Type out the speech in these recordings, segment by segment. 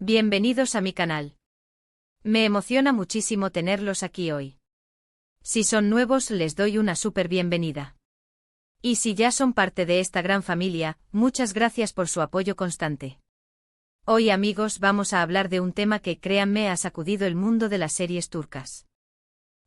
Bienvenidos a mi canal. Me emociona muchísimo tenerlos aquí hoy. Si son nuevos, les doy una súper bienvenida. Y si ya son parte de esta gran familia, muchas gracias por su apoyo constante. Hoy, amigos, vamos a hablar de un tema que, créanme, ha sacudido el mundo de las series turcas.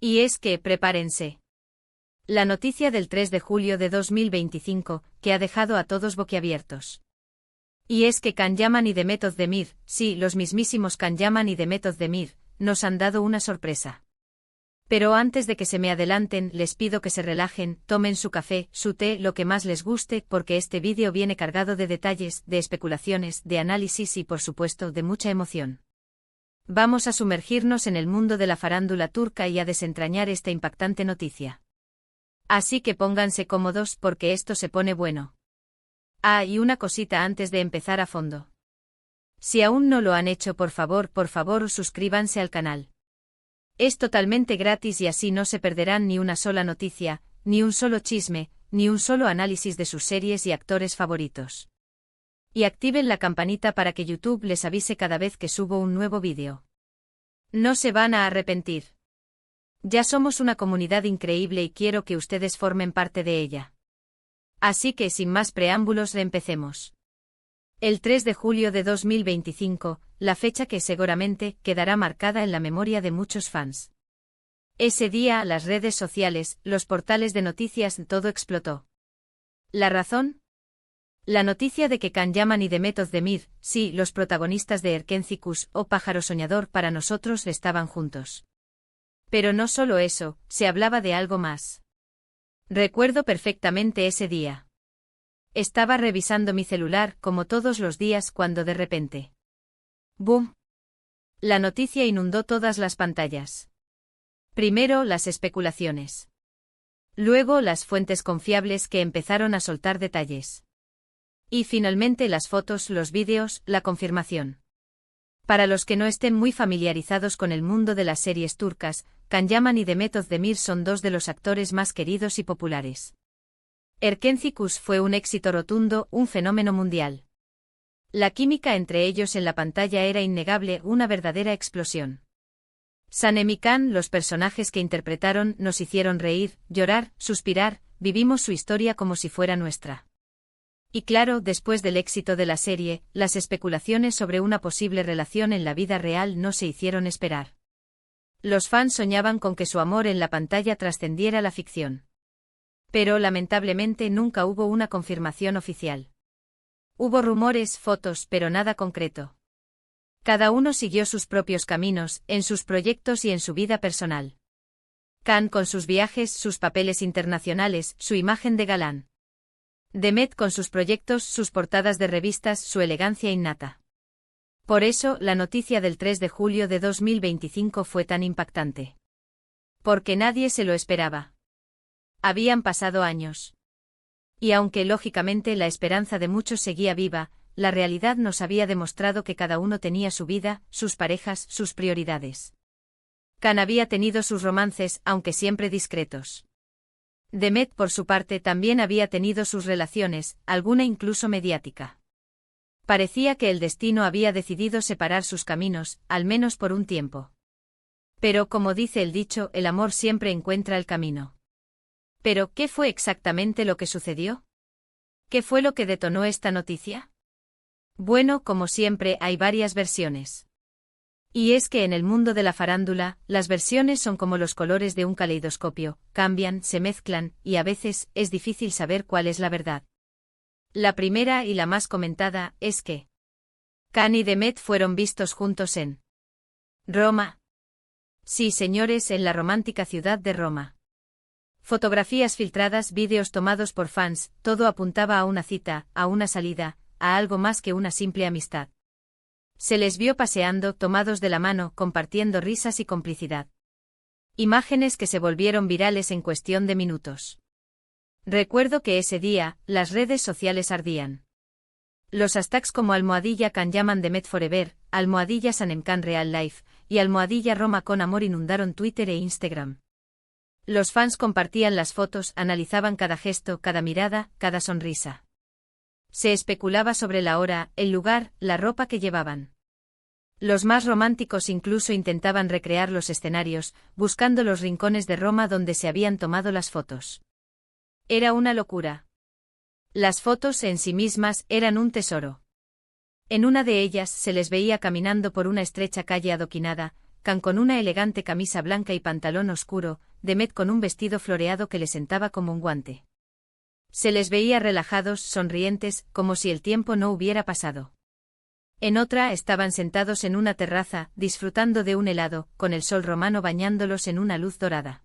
Y es que, prepárense. La noticia del 3 de julio de 2025, que ha dejado a todos boquiabiertos. Y es que Can Yaman y Demet Özdemir, sí, los mismísimos Can Yaman y Demet Özdemir, nos han dado una sorpresa. Pero antes de que se me adelanten, les pido que se relajen, tomen su café, su té, lo que más les guste, porque este vídeo viene cargado de detalles, de especulaciones, de análisis y, por supuesto, de mucha emoción. Vamos a sumergirnos en el mundo de la farándula turca y a desentrañar esta impactante noticia. Así que pónganse cómodos porque esto se pone bueno. Ah, y una cosita antes de empezar a fondo. Si aún no lo han hecho, por favor, suscríbanse al canal. Es totalmente gratis y así no se perderán ni una sola noticia, ni un solo chisme, ni un solo análisis de sus series y actores favoritos. Y activen la campanita para que YouTube les avise cada vez que subo un nuevo vídeo. No se van a arrepentir. Ya somos una comunidad increíble y quiero que ustedes formen parte de ella. Así que sin más preámbulos, empecemos. El 3 de julio de 2025, la fecha que seguramente quedará marcada en la memoria de muchos fans. Ese día, las redes sociales, los portales de noticias, todo explotó. ¿La razón? La noticia de que Can Yaman y Demet Özdemir, sí, los protagonistas de Erkenci o Pájaro Soñador, para nosotros estaban juntos. Pero no solo eso, se hablaba de algo más. Recuerdo perfectamente ese día. Estaba revisando mi celular como todos los días cuando de repente. ¡Bum! La noticia inundó todas las pantallas. Primero las especulaciones. Luego las fuentes confiables que empezaron a soltar detalles. Y finalmente las fotos, los vídeos, la confirmación. Para los que no estén muy familiarizados con el mundo de las series turcas, Can Yaman y Demet Özdemir son dos de los actores más queridos y populares. Erkenci fue un éxito rotundo, un fenómeno mundial. La química entre ellos en la pantalla era innegable, una verdadera explosión. Sanem y Can, los personajes que interpretaron, nos hicieron reír, llorar, suspirar, vivimos su historia como si fuera nuestra. Y claro, después del éxito de la serie, las especulaciones sobre una posible relación en la vida real no se hicieron esperar. Los fans soñaban con que su amor en la pantalla trascendiera la ficción. Pero lamentablemente nunca hubo una confirmación oficial. Hubo rumores, fotos, pero nada concreto. Cada uno siguió sus propios caminos, en sus proyectos y en su vida personal. Can con sus viajes, sus papeles internacionales, su imagen de galán. Demet con sus proyectos, sus portadas de revistas, su elegancia innata. Por eso, la noticia del 3 de julio de 2025 fue tan impactante. Porque nadie se lo esperaba. Habían pasado años. Y aunque lógicamente la esperanza de muchos seguía viva, la realidad nos había demostrado que cada uno tenía su vida, sus parejas, sus prioridades. Can había tenido sus romances, aunque siempre discretos. Demet, por su parte, también había tenido sus relaciones, alguna incluso mediática. Parecía que el destino había decidido separar sus caminos, al menos por un tiempo. Pero como dice el dicho, el amor siempre encuentra el camino. ¿Pero qué fue exactamente lo que sucedió? ¿Qué fue lo que detonó esta noticia? Bueno, como siempre, hay varias versiones. Y es que en el mundo de la farándula, las versiones son como los colores de un caleidoscopio, cambian, se mezclan, y a veces es difícil saber cuál es la verdad. La primera y la más comentada es que Can y Demet fueron vistos juntos en Roma. Sí, señores, en la romántica ciudad de Roma. Fotografías filtradas, vídeos tomados por fans, todo apuntaba a una cita, a una salida, a algo más que una simple amistad. Se les vio paseando, tomados de la mano, compartiendo risas y complicidad. Imágenes que se volvieron virales en cuestión de minutos. Recuerdo que ese día, las redes sociales ardían. Los hashtags como #Can Yaman Demet Forever, #Sanem Can Real Life, y #Roma con amor inundaron Twitter e Instagram. Los fans compartían las fotos, analizaban cada gesto, cada mirada, cada sonrisa. Se especulaba sobre la hora, el lugar, la ropa que llevaban. Los más románticos incluso intentaban recrear los escenarios, buscando los rincones de Roma donde se habían tomado las fotos. Era una locura. Las fotos en sí mismas eran un tesoro. En una de ellas se les veía caminando por una estrecha calle adoquinada, Can con una elegante camisa blanca y pantalón oscuro, Demet con un vestido floreado que le sentaba como un guante. Se les veía relajados, sonrientes, como si el tiempo no hubiera pasado. En otra estaban sentados en una terraza, disfrutando de un helado, con el sol romano bañándolos en una luz dorada.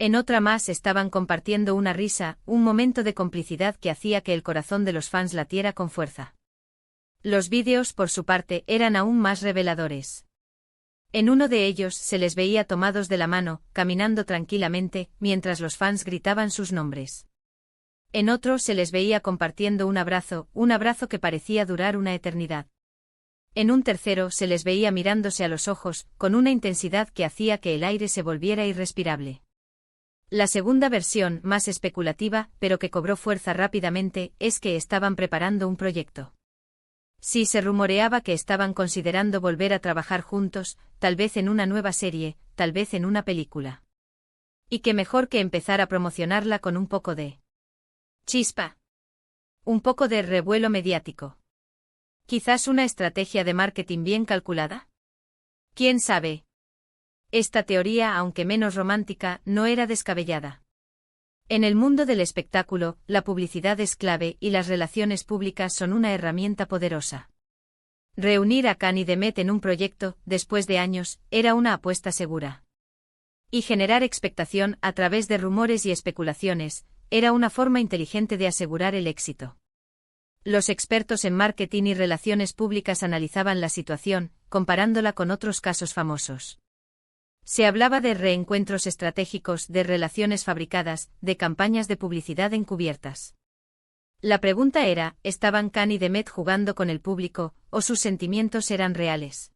En otra más estaban compartiendo una risa, un momento de complicidad que hacía que el corazón de los fans latiera con fuerza. Los vídeos, por su parte, eran aún más reveladores. En uno de ellos se les veía tomados de la mano, caminando tranquilamente, mientras los fans gritaban sus nombres. En otro se les veía compartiendo un abrazo que parecía durar una eternidad. En un tercero se les veía mirándose a los ojos, con una intensidad que hacía que el aire se volviera irrespirable. La segunda versión, más especulativa, pero que cobró fuerza rápidamente, es que estaban preparando un proyecto. Sí, se rumoreaba que estaban considerando volver a trabajar juntos, tal vez en una nueva serie, tal vez en una película. Y qué mejor que empezar a promocionarla con un poco de chispa. Un poco de revuelo mediático. Quizás una estrategia de marketing bien calculada. ¿Quién sabe? Esta teoría, aunque menos romántica, no era descabellada. En el mundo del espectáculo, la publicidad es clave y las relaciones públicas son una herramienta poderosa. Reunir a Can y Demet en un proyecto, después de años, era una apuesta segura. Y generar expectación a través de rumores y especulaciones, era una forma inteligente de asegurar el éxito. Los expertos en marketing y relaciones públicas analizaban la situación, comparándola con otros casos famosos. Se hablaba de reencuentros estratégicos, de relaciones fabricadas, de campañas de publicidad encubiertas. La pregunta era, ¿estaban Can y Demet jugando con el público, o sus sentimientos eran reales?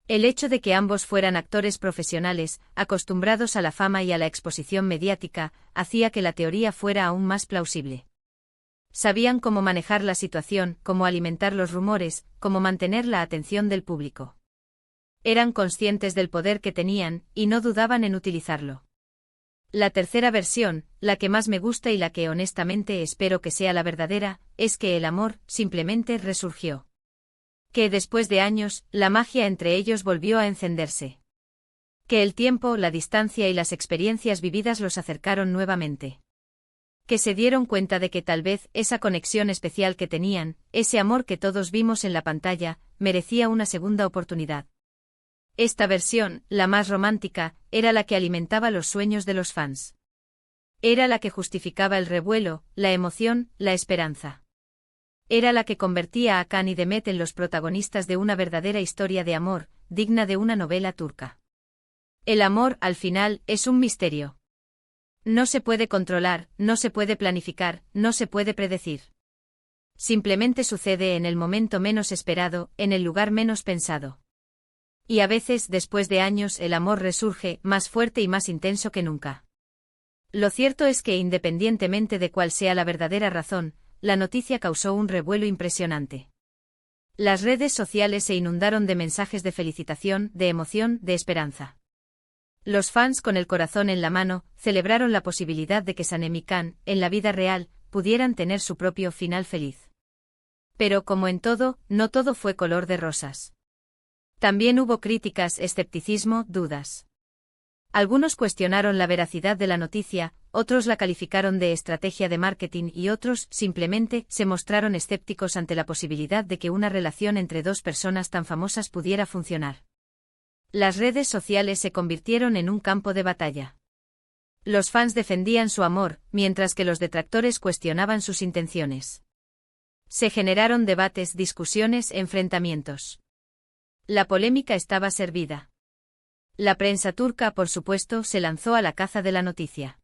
El hecho de que ambos fueran actores profesionales, acostumbrados a la fama y a la exposición mediática, hacía que la teoría fuera aún más plausible. Sabían cómo manejar la situación, cómo alimentar los rumores, cómo mantener la atención del público. Eran conscientes del poder que tenían, y no dudaban en utilizarlo. La tercera versión, la que más me gusta y la que honestamente espero que sea la verdadera, es que el amor, simplemente resurgió. Que después de años, la magia entre ellos volvió a encenderse. Que el tiempo, la distancia y las experiencias vividas los acercaron nuevamente. Que se dieron cuenta de que tal vez esa conexión especial que tenían, ese amor que todos vimos en la pantalla, merecía una segunda oportunidad. Esta versión, la más romántica, era la que alimentaba los sueños de los fans. Era la que justificaba el revuelo, la emoción, la esperanza. Era la que convertía a Can y Demet en los protagonistas de una verdadera historia de amor, digna de una novela turca. El amor, al final, es un misterio. No se puede controlar, no se puede planificar, no se puede predecir. Simplemente sucede en el momento menos esperado, en el lugar menos pensado. Y a veces, después de años, el amor resurge, más fuerte y más intenso que nunca. Lo cierto es que, independientemente de cuál sea la verdadera razón, la noticia causó un revuelo impresionante. Las redes sociales se inundaron de mensajes de felicitación, de emoción, de esperanza. Los fans, con el corazón en la mano, celebraron la posibilidad de que Sanem y Can, en la vida real, pudieran tener su propio final feliz. Pero como en todo, no todo fue color de rosas. También hubo críticas, escepticismo, dudas. Algunos cuestionaron la veracidad de la noticia, otros la calificaron de estrategia de marketing y otros, simplemente, se mostraron escépticos ante la posibilidad de que una relación entre dos personas tan famosas pudiera funcionar. Las redes sociales se convirtieron en un campo de batalla. Los fans defendían su amor, mientras que los detractores cuestionaban sus intenciones. Se generaron debates, discusiones, enfrentamientos. La polémica estaba servida. La prensa turca, por supuesto, se lanzó a la caza de la noticia.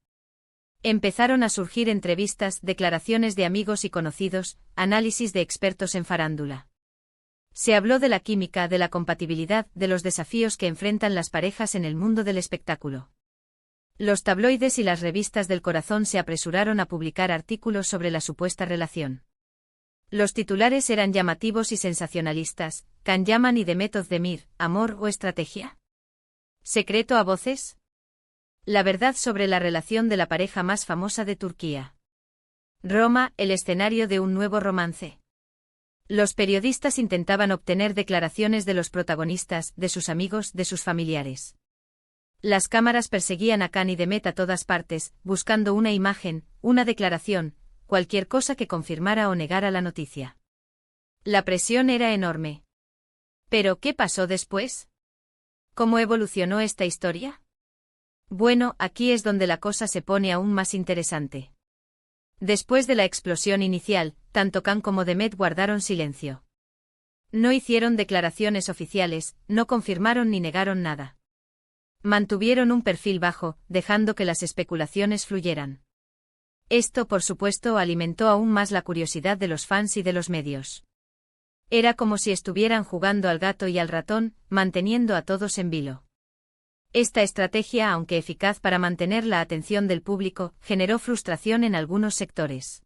Empezaron a surgir entrevistas, declaraciones de amigos y conocidos, análisis de expertos en farándula. Se habló de la química, de la compatibilidad, de los desafíos que enfrentan las parejas en el mundo del espectáculo. Los tabloides y las revistas del corazón se apresuraron a publicar artículos sobre la supuesta relación. Los titulares eran llamativos y sensacionalistas: Can Yaman y Demet Özdemir, amor o estrategia. ¿Secreto a voces? La verdad sobre la relación de la pareja más famosa de Turquía. Roma, el escenario de un nuevo romance. Los periodistas intentaban obtener declaraciones de los protagonistas, de sus amigos, de sus familiares. Las cámaras perseguían a Can y Demet a todas partes, buscando una imagen, una declaración, cualquier cosa que confirmara o negara la noticia. La presión era enorme. ¿Pero qué pasó después? ¿Cómo evolucionó esta historia? Bueno, aquí es donde la cosa se pone aún más interesante. Después de la explosión inicial, tanto Can como Demet guardaron silencio. No hicieron declaraciones oficiales, no confirmaron ni negaron nada. Mantuvieron un perfil bajo, dejando que las especulaciones fluyeran. Esto, por supuesto, alimentó aún más la curiosidad de los fans y de los medios. Era como si estuvieran jugando al gato y al ratón, manteniendo a todos en vilo. Esta estrategia, aunque eficaz para mantener la atención del público, generó frustración en algunos sectores.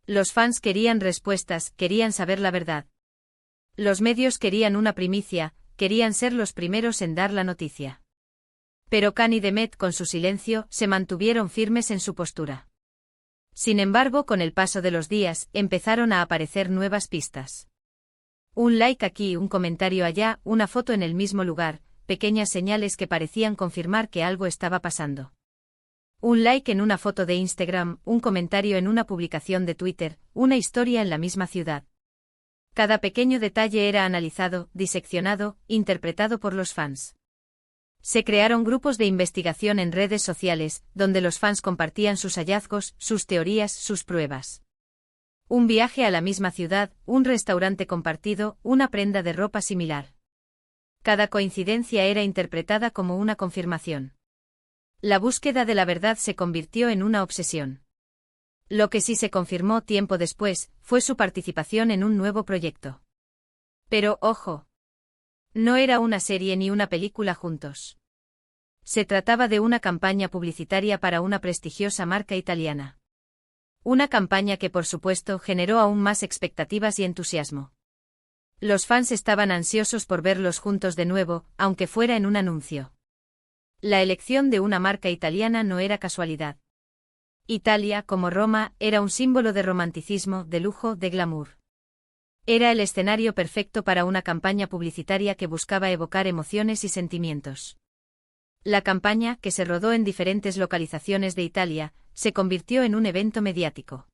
Los fans querían respuestas, querían saber la verdad. Los medios querían una primicia, querían ser los primeros en dar la noticia. Pero Can y Demet, con su silencio, se mantuvieron firmes en su postura. Sin embargo, con el paso de los días, empezaron a aparecer nuevas pistas. Un like aquí, un comentario allá, una foto en el mismo lugar, pequeñas señales que parecían confirmar que algo estaba pasando. Un like en una foto de Instagram, un comentario en una publicación de Twitter, una historia en la misma ciudad. Cada pequeño detalle era analizado, diseccionado, interpretado por los fans. Se crearon grupos de investigación en redes sociales, donde los fans compartían sus hallazgos, sus teorías, sus pruebas. Un viaje a la misma ciudad, un restaurante compartido, una prenda de ropa similar. Cada coincidencia era interpretada como una confirmación. La búsqueda de la verdad se convirtió en una obsesión. Lo que sí se confirmó tiempo después, fue su participación en un nuevo proyecto. Pero, ojo. No era una serie ni una película juntos. Se trataba de una campaña publicitaria para una prestigiosa marca italiana. Una campaña que, por supuesto, generó aún más expectativas y entusiasmo. Los fans estaban ansiosos por verlos juntos de nuevo, aunque fuera en un anuncio. La elección de una marca italiana no era casualidad. Italia, como Roma, era un símbolo de romanticismo, de lujo, de glamour. Era el escenario perfecto para una campaña publicitaria que buscaba evocar emociones y sentimientos. La campaña, que se rodó en diferentes localizaciones de Italia, se convirtió en un evento mediático.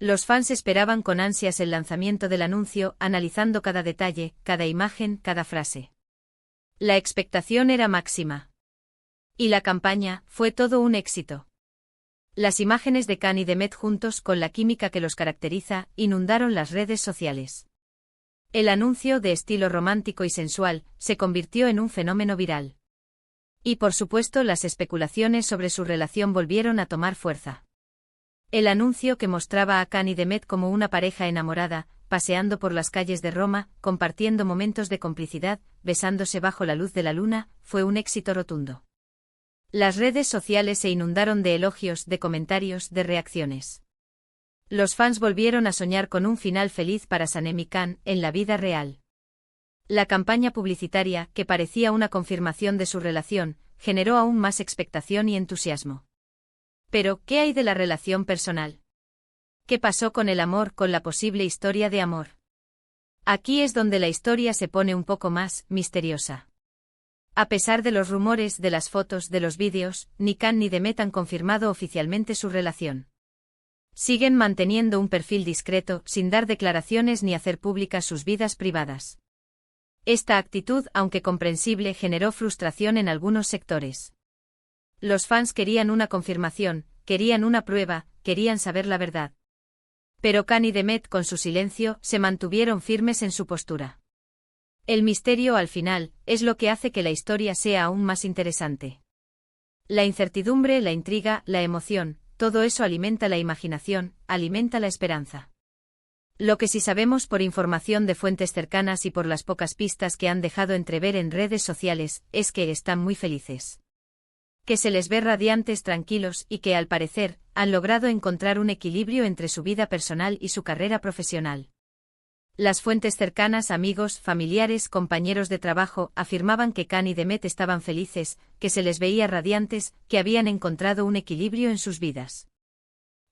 Los fans esperaban con ansias el lanzamiento del anuncio, analizando cada detalle, cada imagen, cada frase. La expectación era máxima. Y la campaña, fue todo un éxito. Las imágenes de Can y Demet juntos, con la química que los caracteriza, inundaron las redes sociales. El anuncio, de estilo romántico y sensual, se convirtió en un fenómeno viral. Y por supuesto las especulaciones sobre su relación volvieron a tomar fuerza. El anuncio, que mostraba a Can y Demet como una pareja enamorada, paseando por las calles de Roma, compartiendo momentos de complicidad, besándose bajo la luz de la luna, fue un éxito rotundo. Las redes sociales se inundaron de elogios, de comentarios, de reacciones. Los fans volvieron a soñar con un final feliz para Sanem y Can, en la vida real. La campaña publicitaria, que parecía una confirmación de su relación, generó aún más expectación y entusiasmo. Pero, ¿qué hay de la relación personal? ¿Qué pasó con el amor, con la posible historia de amor? Aquí es donde la historia se pone un poco más misteriosa. A pesar de los rumores, de las fotos, de los vídeos, ni Can ni Demet han confirmado oficialmente su relación. Siguen manteniendo un perfil discreto, sin dar declaraciones ni hacer públicas sus vidas privadas. Esta actitud, aunque comprensible, generó frustración en algunos sectores. Los fans querían una confirmación, querían una prueba, querían saber la verdad. Pero Can y Demet, con su silencio, se mantuvieron firmes en su postura. El misterio, al final, es lo que hace que la historia sea aún más interesante. La incertidumbre, la intriga, la emoción, todo eso alimenta la imaginación, alimenta la esperanza. Lo que sí sabemos por información de fuentes cercanas y por las pocas pistas que han dejado entrever en redes sociales, es que están muy felices. Que se les ve radiantes, tranquilos y que, al parecer, han logrado encontrar un equilibrio entre su vida personal y su carrera profesional. Las fuentes cercanas, amigos, familiares, compañeros de trabajo, afirmaban que Khan y Demet estaban felices, que se les veía radiantes, que habían encontrado un equilibrio en sus vidas.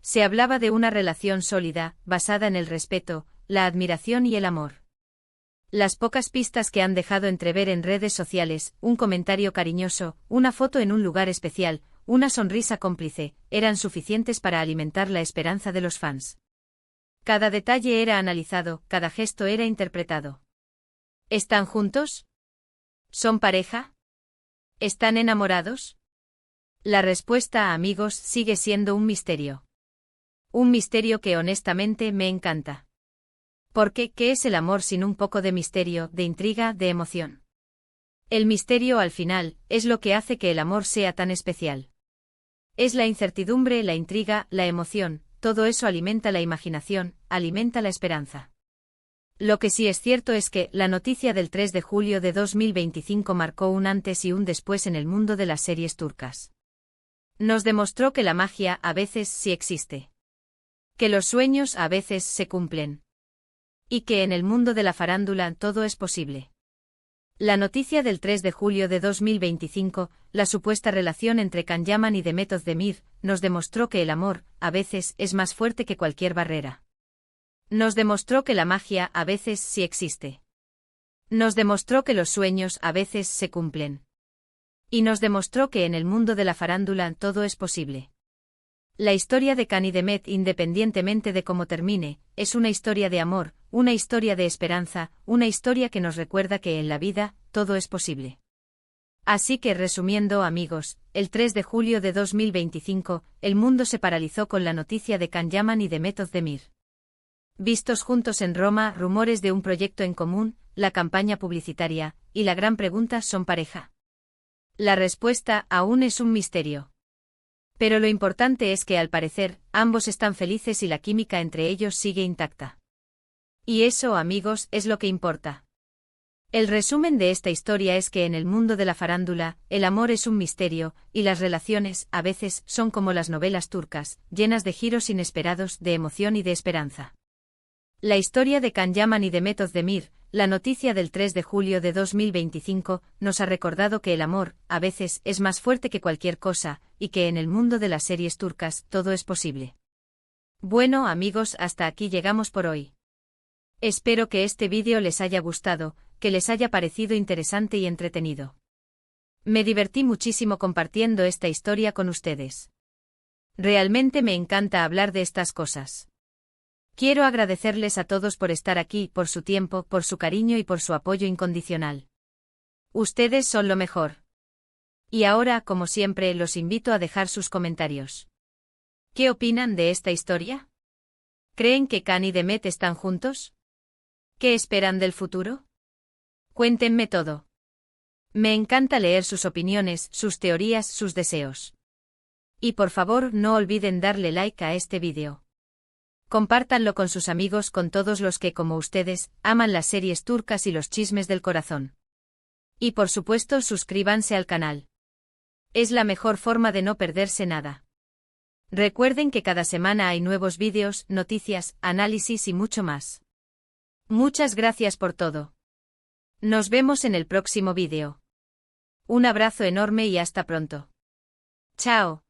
Se hablaba de una relación sólida, basada en el respeto, la admiración y el amor. Las pocas pistas que han dejado entrever en redes sociales, un comentario cariñoso, una foto en un lugar especial, una sonrisa cómplice, eran suficientes para alimentar la esperanza de los fans. Cada detalle era analizado, cada gesto era interpretado. ¿Están juntos? ¿Son pareja? ¿Están enamorados? La respuesta, amigos, sigue siendo un misterio. Un misterio que honestamente me encanta. Porque, ¿qué es el amor sin un poco de misterio, de intriga, de emoción? El misterio, al final, es lo que hace que el amor sea tan especial. Es la incertidumbre, la intriga, la emoción. Todo eso alimenta la imaginación, alimenta la esperanza. Lo que sí es cierto es que la noticia del 3 de julio de 2025 marcó un antes y un después en el mundo de las series turcas. Nos demostró que la magia a veces sí existe. Que los sueños a veces se cumplen. Y que en el mundo de la farándula todo es posible. La noticia del 3 de julio de 2025, la supuesta relación entre Can Yaman y Demet Özdemir, nos demostró que el amor, a veces, es más fuerte que cualquier barrera. Nos demostró que la magia, a veces, sí existe. Nos demostró que los sueños, a veces, se cumplen. Y nos demostró que en el mundo de la farándula todo es posible. La historia de Can y Demet, independientemente de cómo termine, es una historia de amor, una historia de esperanza, una historia que nos recuerda que en la vida, todo es posible. Así que, resumiendo, amigos, el 3 de julio de 2025, el mundo se paralizó con la noticia de Can Yaman y Demet Özdemir. Vistos juntos en Roma, rumores de un proyecto en común, la campaña publicitaria, y la gran pregunta: ¿son pareja? La respuesta aún es un misterio. Pero lo importante es que, al parecer, ambos están felices y la química entre ellos sigue intacta. Y eso, amigos, es lo que importa. El resumen de esta historia es que en el mundo de la farándula, el amor es un misterio, y las relaciones, a veces, son como las novelas turcas, llenas de giros inesperados, de emoción y de esperanza. La historia de Can Yaman y Demet Özdemir, la noticia del 3 de julio de 2025, nos ha recordado que el amor, a veces, es más fuerte que cualquier cosa, y que en el mundo de las series turcas todo es posible. Bueno, amigos, hasta aquí llegamos por hoy. Espero que este vídeo les haya gustado, que les haya parecido interesante y entretenido. Me divertí muchísimo compartiendo esta historia con ustedes. Realmente me encanta hablar de estas cosas. Quiero agradecerles a todos por estar aquí, por su tiempo, por su cariño y por su apoyo incondicional. Ustedes son lo mejor. Y ahora, como siempre, los invito a dejar sus comentarios. ¿Qué opinan de esta historia? ¿Creen que Can y Demet están juntos? ¿Qué esperan del futuro? Cuéntenme todo. Me encanta leer sus opiniones, sus teorías, sus deseos. Y por favor, no olviden darle like a este vídeo. Compártanlo con sus amigos, con todos los que, como ustedes, aman las series turcas y los chismes del corazón. Y por supuesto, suscríbanse al canal. Es la mejor forma de no perderse nada. Recuerden que cada semana hay nuevos vídeos, noticias, análisis y mucho más. Muchas gracias por todo. Nos vemos en el próximo vídeo. Un abrazo enorme y hasta pronto. Chao.